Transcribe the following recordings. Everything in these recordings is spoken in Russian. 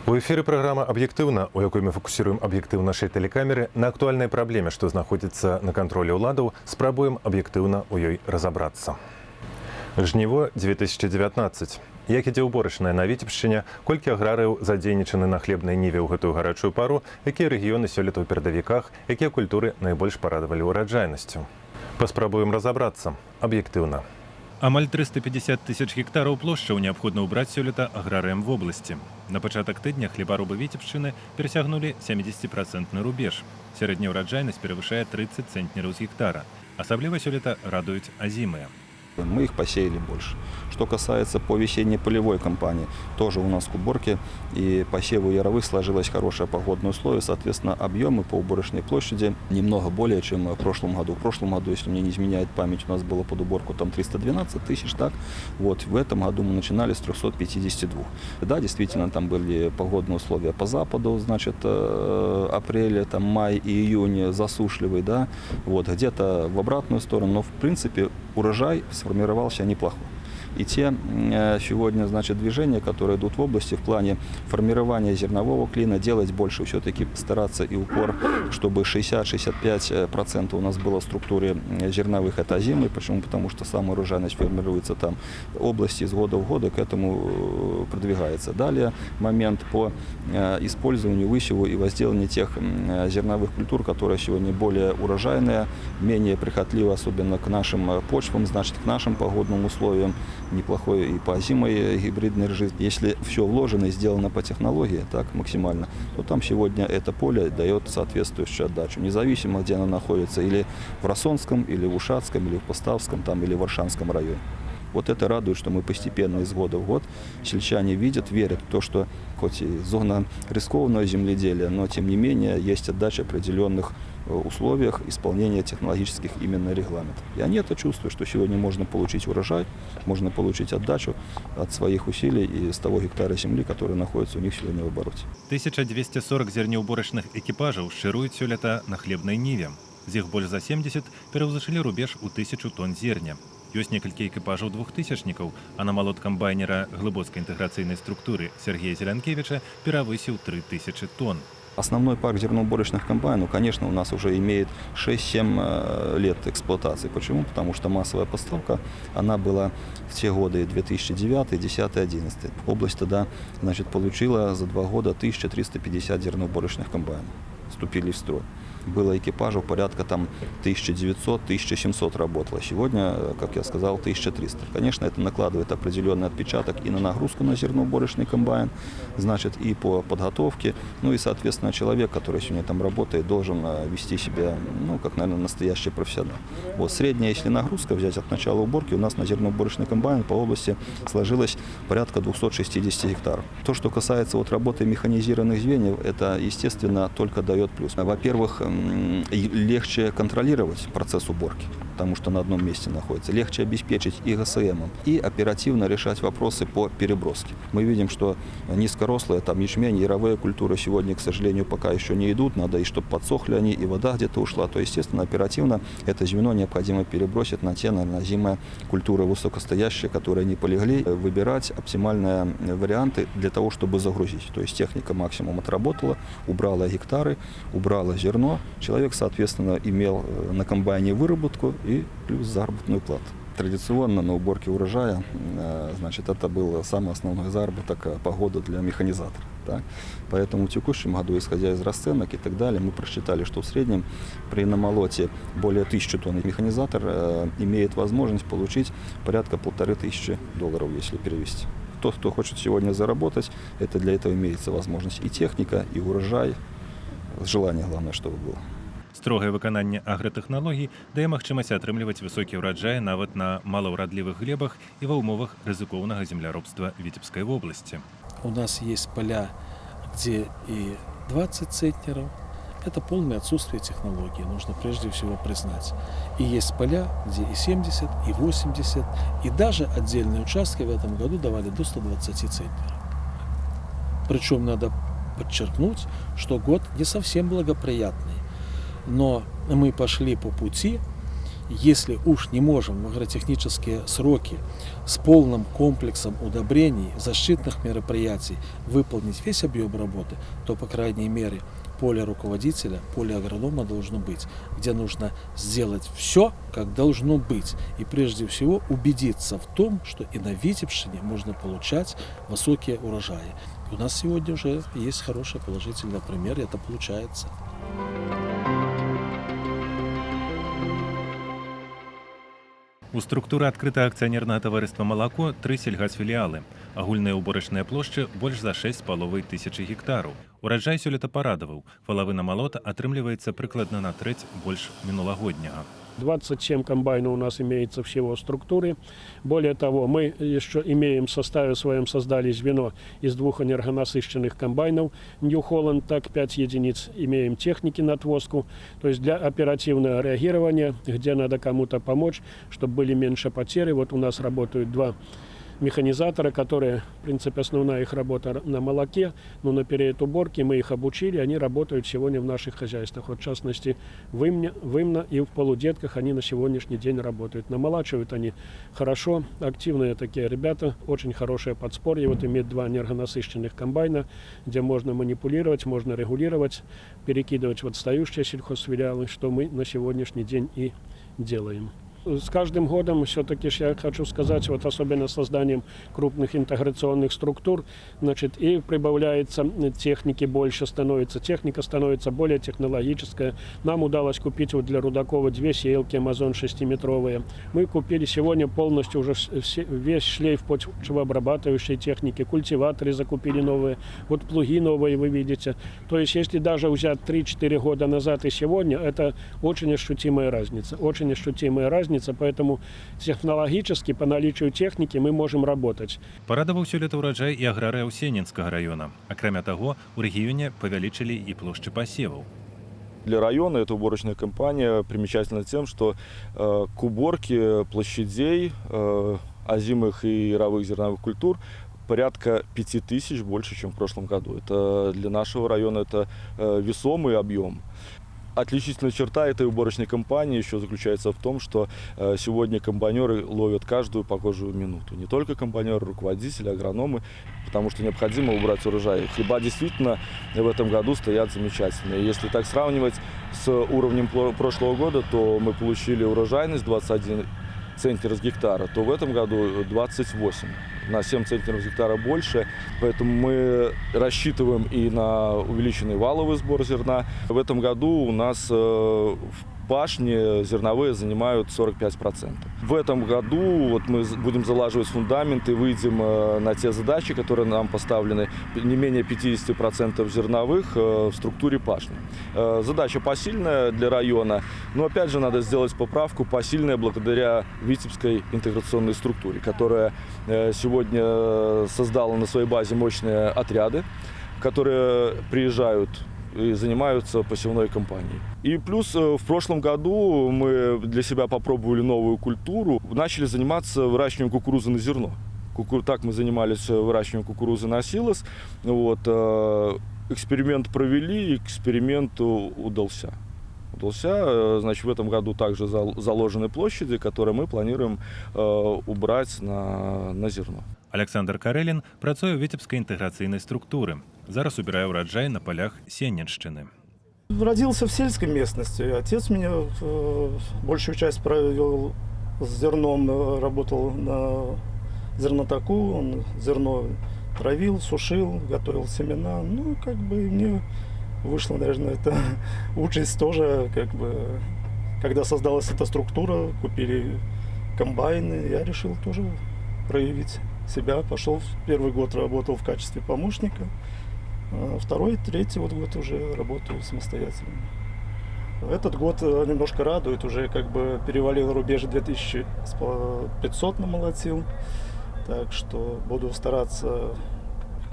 У эфіры праграма «Аб'ектыўна», у якой мы фокусируем аб'ектыў нашай тэлекамеры на актуальнай праблеме, што знаходзіцца на кантролі ўладаў, спрабуем аб'ектыўна ў ёй разабрацца. Жніво 2019. Як ідзе ўборачная на Віцебшчыне, колькі аграрыяў задзейнічаны на хлебнай ніве ў гэтую гарачую пару, якія рэгіёны сёлета ў перадавіках, якія культуры найбольш парадавалі ўраджайнасцю. Паспрабуем разабрацца аб'ектыўна. Амаль 350 тысяч гектараў плошчаў неабходна ўбраць сёлета аграрыям в обласці. На пачатак тыдня хлебаробы Віцебшчыны перасягнулі 70% рубеж. Сярэдняя ўраджайнасць перавышае 30 цэнтнераў з гектара. Асабліва сёлета радуюць азімыя. Мы их посеяли больше. Что касается по весенне-полевой кампании, тоже у нас к уборке и посеву яровых сложилось хорошее погодное условие. Соответственно, объемы по уборочной площади немного более, чем в прошлом году. В прошлом году, если мне не изменяет память, у нас было под уборку там 312 тысяч, так? Вот, в этом году мы начинали с 352. Да, действительно, там были погодные условия по западу, значит, апрель, там, май и июнь засушливый, да? Вот, где-то в обратную сторону, но в принципе урожай сформировался неплохой. И те сегодня, значит, движения, которые идут в области в плане формирования зернового клина, делать больше, все-таки стараться и упор, чтобы 60-65% у нас было в структуре зерновых, это озимый. Почему? Потому что самая урожайность формируется там в области из года в год, к этому продвигается. Далее момент по использованию, высеву и возделыванию тех зерновых культур, которые сегодня более урожайные, менее прихотливы, особенно к нашим почвам, значит, к нашим погодным условиям. Неплохой и по озимой гибридный режим. Если все вложено и сделано по технологии, так максимально, то там сегодня это поле дает соответствующую отдачу. Независимо, где оно находится, или в Росонском, или в Ушатском, или в Поставском, там, или в Варшанском районе. Вот это радует, что мы постепенно из года в год сельчане видят, верят в то, что хоть и зона рискованного земледелия, но тем не менее есть отдача определенных условиях исполнения технологических именно регламентов. И они это чувствуют, что сегодня можно получить урожай, можно получить отдачу от своих усилий и с того гектара земли, который находится у них сегодня в обороте. 1240 зернеўборачных экіпажаў шчыруюць сёлета на хлебнай ніве. З іх больш за 70 пераўзышлі рубеж у 1000 тонн зерня. Ёсць некалькі экіпажаў двухтысячнікаў, а на молот камбайнера глыбоцкай інтэграцыйнай структуры Сергея Зелянкевича перавысіў 3000 тонн. Основной парк зерноуборочных комбайнов, конечно, у нас уже имеет 6-7 лет эксплуатации. Почему? Потому что массовая поставка, она была в те годы 2009, 2010, 2011. Область тогда, значит, получила за 2 года 1350 зерноуборочных комбайнов. Вступили в строй. Было экипажев порядка там 1900-1700 работало. Сегодня, как я сказал, 1300. Конечно, это накладывает определенный отпечаток и на нагрузку на зерноуборочный комбайн, значит, и по подготовке. Ну и, соответственно, человек, который сегодня там работает, должен вести себя, ну, как, наверное, настоящий профессионал. Вот средняя, если нагрузка взять от начала уборки, у нас на зерноуборочный комбайн по области сложилось порядка 260 гектаров. То, что касается вот работы механизированных звеньев, это, естественно, только дает плюс. Во-первых, легче контролировать процесс уборки, потому что на одном месте находится. Легче обеспечить и ГСМ, и оперативно решать вопросы по переброске. Мы видим, что низкорослые, там ячмень, яровые культуры сегодня, к сожалению, пока еще не идут. Надо и чтобы подсохли они, и вода где-то ушла. То, естественно, оперативно это звено необходимо перебросить на те, наверное, озимые культуры высокостоящие, которые не полегли. Выбирать оптимальные варианты для того, чтобы загрузить. То есть техника максимум отработала, убрала гектары, убрала зерно. Человек, соответственно, имел на комбайне выработку и плюс заработную плату. Традиционно на уборке урожая, значит, это был самый основной заработок по году для механизатора. Так? Поэтому в текущем году, исходя из расценок и так далее, мы просчитали, что в среднем при намолоте более 1000 тонн механизатор имеет возможность получить порядка $1500, если перевести. Тот, кто хочет сегодня заработать, это для этого имеется возможность и техника, и урожай. Желание, главное, чтобы было. Строгае выкананне агратэхналогій дае магчымасць атрымліваць высокія ўраджаі нават на малаўрадлівых глебах і ва ўмовах рызыкоўнага земляробства Витебской области. У нас есть поля, где и 20 центнеров. Это полное отсутствие технологии, нужно прежде всего признать. И есть поля, где и 70, и 80, и даже отдельные участки в этом году давали до 120 центнеров. Причем надо подчеркнуть, что год не совсем благоприятный. Но мы пошли по пути Если уж не можем в агротехнические сроки с полным комплексом удобрений, защитных мероприятий выполнить весь объем работы, то, по крайней мере, поле руководителя, поле агронома должно быть, где нужно сделать все, как должно быть. И прежде всего убедиться в том, что и на Витебщине можно получать высокие урожаи. И у нас сегодня уже есть хороший положительный пример, и это получается. У структуры адкрытага акцыянернага таварыства «Малако» 3 сельгасфіліалы. Агульныя ўборачныя плошчы больш за 6,5 тысячы гектараў. Ураджай сёлета парадаваў. Валавына малота атрымліваецца прыкладна на трэць больш мінулагодняга. 27 комбайнов у нас имеется всего в структуре. Более того, мы еще имеем в составе своем, создали звено из 2 энергонасыщенных комбайнов New Holland, так 5 единиц имеем техники на отвозку, то есть для оперативного реагирования, где надо кому-то помочь, чтобы были меньше потери. Вот у нас работают 2 механизатора, которые, в принципе, основная их работа на молоке, но на период уборки мы их обучили, они работают сегодня в наших хозяйствах. Вот, в частности, в Имна и в Полудетках они на сегодняшний день работают. Намолачивают они хорошо, активные такие ребята, очень хорошее подспорье. Вот иметь 2 энергонасыщенных комбайна, где можно манипулировать, можно регулировать, перекидывать в отстающие сельхозфилиалы, что мы на сегодняшний день и делаем. С каждым годом, все-таки я хочу сказать, вот особенно созданием крупных интеграционных структур, значит, и прибавляется техники больше, техника становится более технологическая. Нам удалось купить вот для Рудакова 2 сеялки Амазон 6-метровые. Мы купили сегодня полностью уже весь шлейф почвообрабатывающей техники, культиваторы закупили новые, вот плуги новые вы видите. То есть, если даже взять 3-4 года назад и сегодня, это очень ощутимая разница, поэтому технологически по наличию техники мы можем работать. Парадаваў сёлета ўраджай і аграрыяў Сенінскага района. Акрамя таго, у рэгіёне павялічылі і плошчы пасеваў. Для района эта уборочная кампания примечательна тем, что к уборке площадей озимых и яровых зерновых культур порядка 5000 больше, чем в прошлом году. Это для нашего района это весомый объем. Отличительная черта этой уборочной кампании еще заключается в том, что сегодня комбайнеры ловят каждую погожую минуту. Не только комбайнеры, руководители, агрономы, потому что необходимо убрать урожай. Хлеба действительно в этом году стоят замечательные. Если так сравнивать с уровнем прошлого года, то мы получили урожайность 21 центнер с гектара, то в этом году 28. На 7 центнеров с гектара больше, поэтому мы рассчитываем и на увеличенный валовый сбор зерна. В этом году у нас в пашни зерновые занимают 45%. В этом году вот мы будем залаживать фундамент и выйдем на те задачи, которые нам поставлены, не менее 50% зерновых в структуре пашни. Задача посильная для района, но опять же надо сделать поправку, посильная благодаря Витебской интеграционной структуре, которая сегодня создала на своей базе мощные отряды, которые приезжают и занимаются посевной кампанией. И плюс в прошлом году мы для себя попробовали новую культуру, начали заниматься выращиванием кукурузы на зерно. Так мы занимались выращиванием кукурузы на силос. Вот, эксперимент провели, эксперимент удался. Значит, в этом году также заложены площади, которые мы планируем убрать на зерно. Александр Карелін працуе ў Віцебскай інтэграцыйнай структуры. Зараз убірае ўраджай на полях Сеннинщины. Родился в сельской местности. Отец меня большую часть провел с зерном, работал на зернотаку. Он зерно травил, сушил, готовил семена. Ну, как бы мне вышла, наверное, эта участь тоже, как бы, когда создалась эта структура, купили комбайны, я решил тоже проявить себя. Пошел, первый год работал в качестве помощника, второй, третий вот год уже работаю самостоятельно. Этот год немножко радует, уже как бы перевалил рубеж 2500 намолотил, так что буду стараться,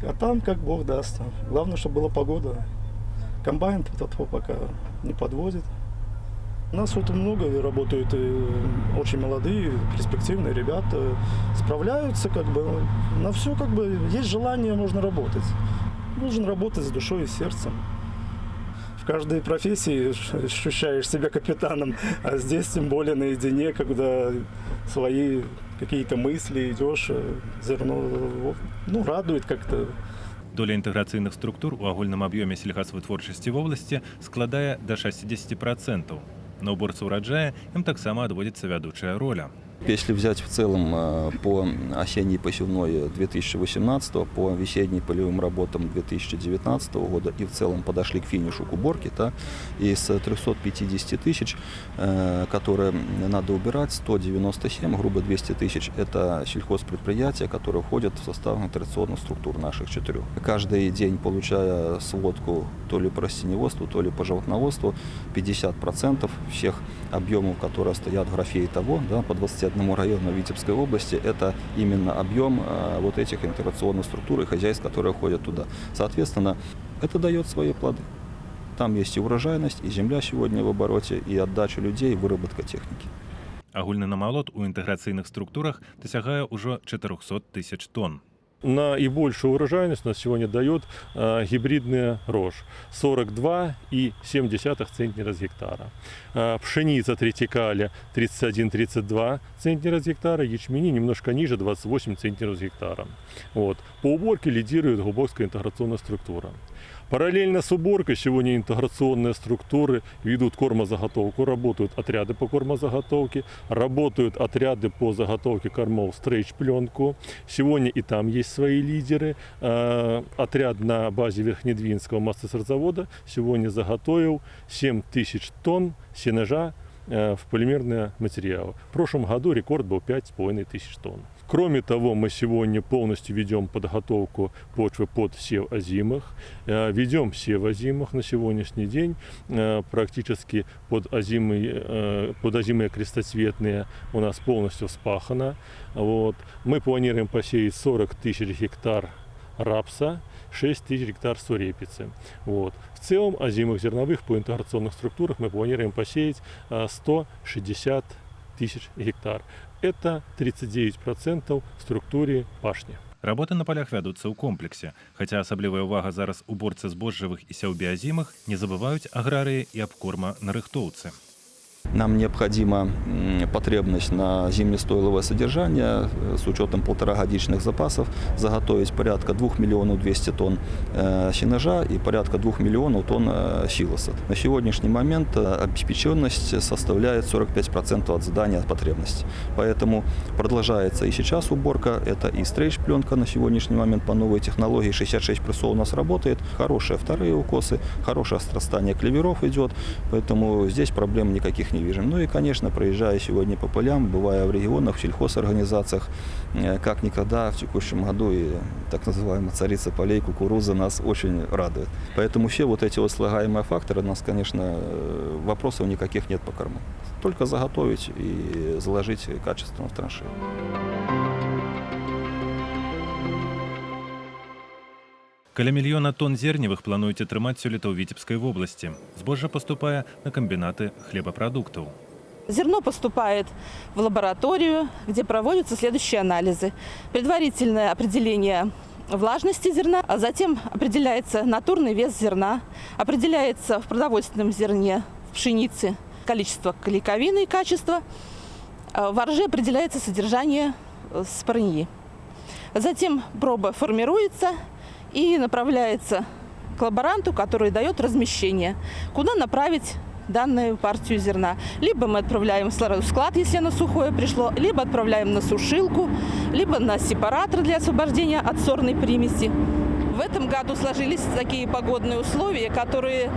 а там как Бог даст. Главное, чтобы была погода. Комбайн пока не подводит. У нас вот много работают очень молодые, перспективные ребята, справляются как бы, на все как бы, есть желание, можно работать. Нужно работать с душой и сердцем. в каждой профессии ощущаешь себя капитаном, а здесь тем более наедине, когда свои какие-то мысли идешь, зерно, ну, радует как-то. Доля інтэграцыйных структур у агульным аб'ёме сельгасвытворчасці вобласці складае да 60%. На уборцы ўраджая ім таксама адводзіцца вядучая роля. Если взять в целом по осенней посевной 2018, по весенней полевым работам 2019 года и в целом подошли к финишу к уборке, да, из 350 тысяч, которые надо убирать, 197, грубо 200 тысяч, это сельхозпредприятия, которые входят в состав интеграционных структур наших 4. Каждый день, получая сводку то ли по растениеводству, то ли по животноводству, 50% всех объемов, которые стоят в графе итого, да, по 21 району Витебской области, это именно объем вот этих интеграционных структур и хозяйств, которые входят туда. Соответственно, это дает свои плоды. Там есть и урожайность, и земля сегодня в обороте, и отдача людей, выработка техники. Агульны намалот у інтэграцыйных структурах дасягае ўжо 400 тысяч тонн. Наибольшую урожайность нас сегодня дает гибридная рожь 42,7 центнера с гектара. Пшеница третикаля 31-32 центнера с гектара, ячмени немножко ниже 28 центнеров с гектара. Вот. По уборке лидирует глубокая интеграционная структура. Параллельно с уборкой сегодня интеграционные структуры ведут кормозаготовку, работают отряды по кормозаготовке, работают отряды по заготовке кормов стрейч-пленку. Сегодня и там есть свои лидеры. Отряд на базе Верхнедвинского маслосырзавода сегодня заготовил 7 тысяч тонн сенажа в полимерные материалы. В прошлом году рекорд был 5,5 тысяч тонн. Кроме того, мы сегодня полностью ведем подготовку почвы под сев озимых. Ведем сев озимых на сегодняшний день. Практически под озимые крестоцветные у нас полностью вспахано. Вот. Мы планируем посеять 40 тысяч гектар рапса, 6 тысяч гектар сурепицы. Вот. В целом озимых зерновых по интеграционных структурах мы планируем посеять 160 тысяч гектар. Это 39% в структуре пашни. Работы на полях вядуцца ў комплексе, хаця асаблівая ўвага зараз у борцы збожжавых і сяўбе-азімых, не забываюць аграрыі і аб корманарыхтоўцы. Нам необходима потребность на зимнестойловое содержание с учетом полуторагодичных запасов заготовить порядка 2 миллионов 200 тонн сенажа и порядка 2 миллионов тонн силоса. На сегодняшний момент обеспеченность составляет 45% от задания от потребности. Поэтому продолжается и сейчас уборка. Это и стрейч-пленка на сегодняшний момент по новой технологии. 66 прессов у нас работает. Хорошие вторые укосы, хорошее срастание клеверов идет. Поэтому здесь проблем никаких не вижу. Ну и, конечно, проезжая сегодня по полям, бывая в регионах, в сельхозорганизациях, как никогда в текущем году и так называемая царица полей кукуруза нас очень радует. Поэтому все вот эти вот слагаемые факторы, у нас, конечно, вопросов никаких нет по корму. Только заготовить и заложить качественно в траншеи. Каля мільёна тонн зерневых плануюць атрымаць сёлета ў Витебской области. Збожжа поступае на комбинаты хлебопродуктов. Зерно поступает в лабораторию, где проводятся следующие анализы. Предварительное определение влажности зерна, а затем определяется натурный вес зерна, определяется в продовольственном зерне, в пшенице количество клейковины и качество, в орже определяется содержание спорыньи. Затем проба формируется и направляется к лаборанту, который дает размещение, куда направить данную партию зерна. Либо мы отправляем в склад, если оно сухое пришло, либо отправляем на сушилку, либо на сепаратор для освобождения от сорной примеси. В этом году сложились такие погодные условия, которые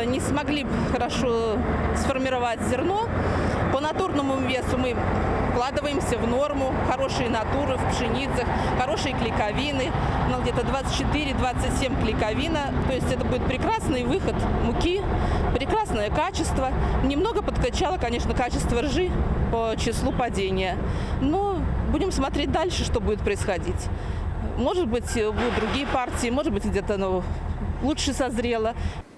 не смогли хорошо сформировать зерно. По натурному весу мы вкладываемся в норму, хорошие натуры в пшеницах, хорошие клейковины, где-то 24-27 клейковина. То есть это будет прекрасный выход муки, прекрасное качество. Немного подкачало, конечно, качество ржи по числу падения. Но будем смотреть дальше, что будет происходить. Может быть, будут другие партии, может быть, где-то оно лучше созрело.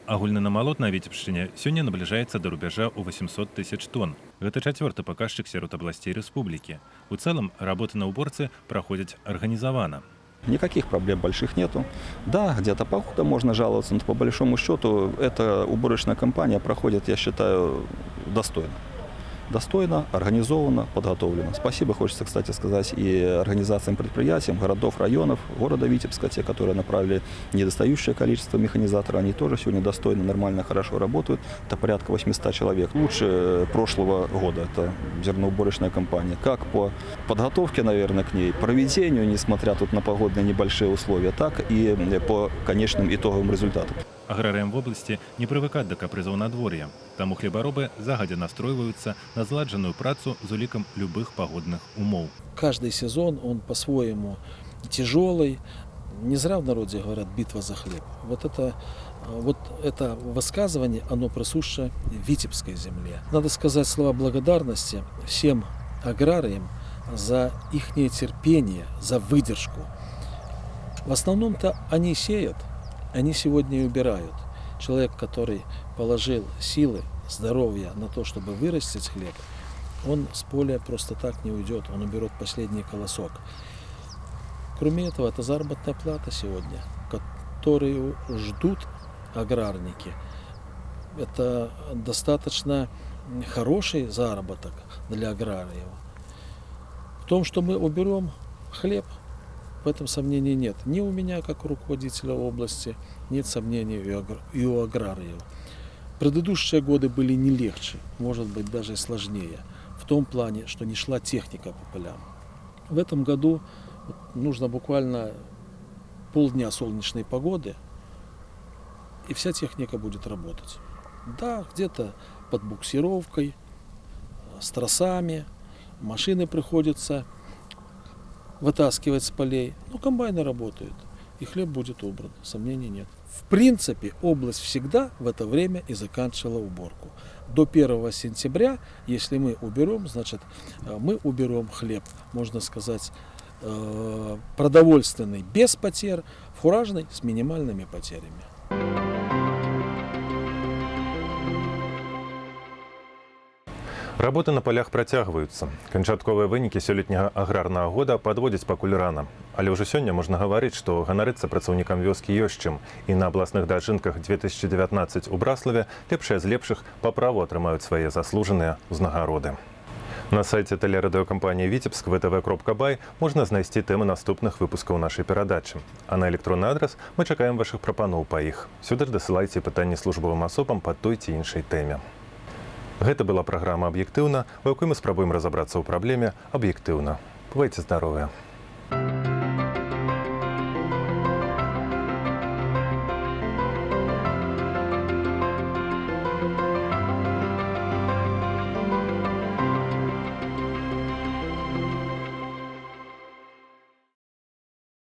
Агульны намалот на Витебшчыне сёння набліжаецца да рубяжа ў 800 тысяч тонн. Гэта чацвёрты паказчык сярод абласцей рэспублікі. У цэлым работы на ўборцы праходзяць арганізавана. Никаких проблем больших нету. Да, где-то погода можно жаловаться, но по большому счету эта уборочная кампания проходит, я считаю, достойно. Достойно, организованно, подготовлено. Спасибо, хочется, кстати, сказать и организациям предприятиям, городов, районов, города Витебска, те, которые направили недостающее количество механизаторов, они тоже сегодня достойно, нормально, хорошо работают. Это порядка 800 человек. Лучше прошлого года это зерноуборочная кампания. Как по подготовке, наверное, к ней, проведению, несмотря тут на погодные небольшие условия, так и по конечным итоговым результатам. Аграрыям в области не прывыкаць да капрызаў надвор'я, таму хлебаробы загадзя настройваюцца на зладжаную працу з улікам любых погодных умоў. Каждый сезон, он по-своему тяжелый. Не зря в народе говорят «битва за хлеб». Вот это высказывание, оно присуще Витебской земле. Надо сказать слова благодарности всем аграриям за их терпение, за выдержку. В основном-то они сеют, они сегодня и убирают. Человек, который положил силы, здоровье на то, чтобы вырастить хлеб, он с поля просто так не уйдет, он уберет последний колосок. Кроме этого, это заработная плата сегодня, которую ждут аграрники. Это достаточно хороший заработок для аграриев. В том, что мы уберем хлеб, в этом сомнений нет. Ни у меня, как у руководителя области, нет сомнений и у аграриев. Предыдущие годы были не легче, может быть, даже сложнее. В том плане, что не шла техника по полям. В этом году нужно буквально полдня солнечной погоды, и вся техника будет работать. Да, где-то под буксировкой, с тросами, машины приходится вытаскивать с полей. Но комбайны работают, и хлеб будет убран, сомнений нет. В принципе, область всегда в это время и заканчивала уборку. До 1 сентября, если мы уберем, значит, мы уберем хлеб, можно сказать, продовольственный без потерь, фуражный с минимальными потерями. Работы на полях працягваюцца. Канчатковыя вынікі сёлетняга аграрнага года падводзяць пакуль рана. Але ўжо сёння можна гаварыць, што ганарыцца працаўнікам вёскі ёсць чым. І на абласных дажынках 2019 у Браславе лепшыя з лепшых па праву атрымаюць свае заслужаныя ўзнагароды. На сайте тэлерадыёкампаніі «Витебск» vtv.by можна знайсці тэмы наступных выпускаў нашай перадачы. А на электронны адрас мы чакаем вашых прапаноў па іх. Сюды ж дасылайце пытанні службовым асобам па той ці іншай тэме. Гэта была праграма «Аб'ектыўна», у якой мы спрабуем разабрацца ў праблеме аб'ектыўна. Бывайце здаровыя!